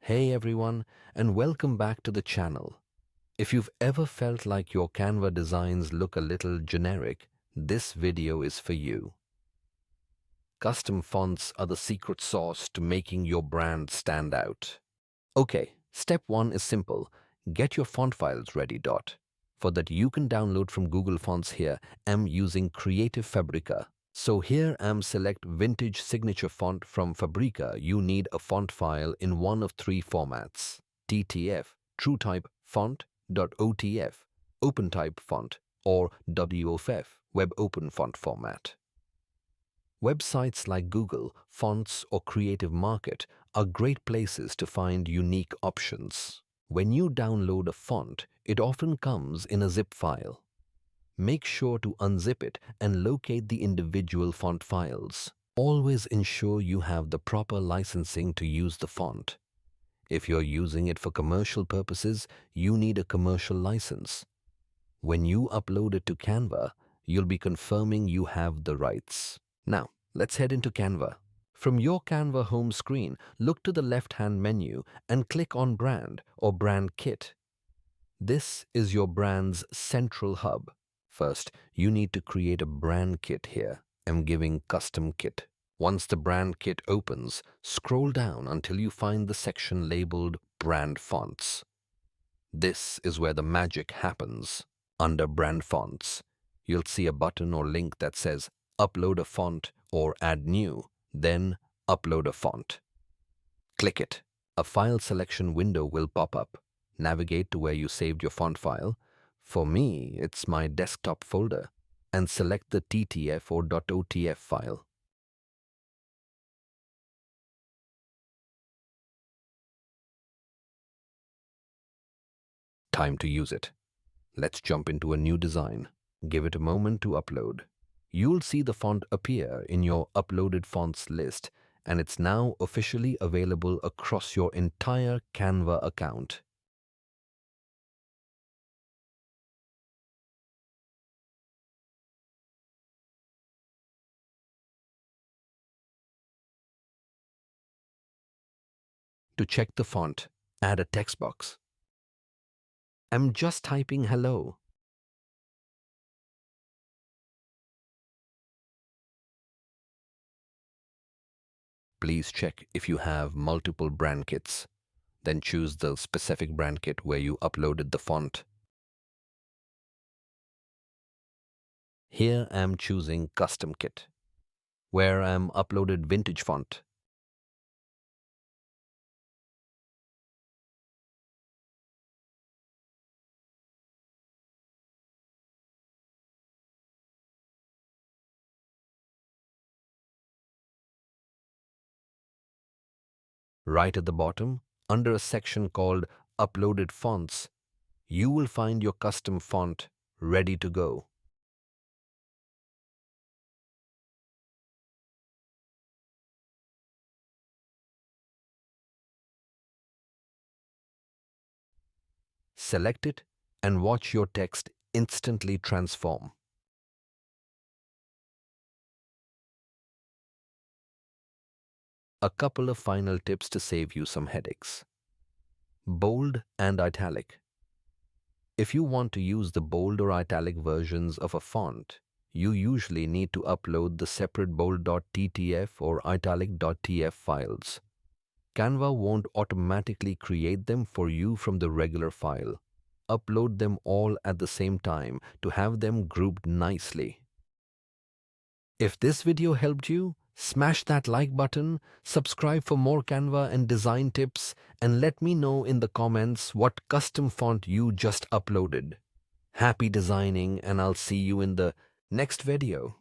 Hey everyone, and welcome back to the channel. If you've ever felt like your Canva designs look a little generic, this video is for you. Custom fonts are the secret sauce to making your brand stand out. Okay, step 1 is simple. Get your font files ready. For that you can download from Google Fonts. Here I'm using Creative Fabrica. So here I'm select Vintage Signature Font from Fabrica. You need a font file in one of three formats: TTF, TrueType Font, .otf, OpenType Font, or WOFF, Web Open Font format. Websites like Google, Fonts, or Creative Market are great places to find unique options. When you download a font, it often comes in a zip file. Make sure to unzip it and locate the individual font files. Always ensure you have the proper licensing to use the font. If you're using it for commercial purposes, you need a commercial license. When you upload it to Canva, you'll be confirming you have the rights. Now, let's head into Canva. From your Canva home screen, look to the left-hand menu and click on Brand or Brand Kit. This is your brand's central hub. First, you need to create a brand kit. Here I'm giving Custom Kit. Once the brand kit opens, scroll down until you find the section labeled Brand Fonts. This is where the magic happens. Under Brand Fonts, you'll see a button or link that says Upload a Font or Add New, then Upload a Font. Click it. A file selection window will pop up. Navigate to where you saved your font file. For me, it's my desktop folder, and select the TTF or .otf file. Time to use it. Let's jump into a new design. Give it a moment to upload. You'll see the font appear in your uploaded fonts list, and it's now officially available across your entire Canva account. To check the font, add a text box. I'm just typing hello. Please check if you have multiple brand kits. Then choose the specific brand kit where you uploaded the font. Here I'm choosing Custom Kit, where I'm uploaded Vintage Font. Right at the bottom, under a section called Uploaded Fonts, you will find your custom font ready to go. Select it and watch your text instantly transform. A couple of final tips to save you some headaches. Bold and italic. If you want to use the bold or italic versions of a font, you usually need to upload the separate bold.ttf or italic.tf files. Canva won't automatically create them for you from the regular file. Upload them all at the same time to have them grouped nicely. If this video helped you, smash that like button, subscribe for more Canva and design tips, and let me know in the comments what custom font you just uploaded. Happy designing, and I'll see you in the next video.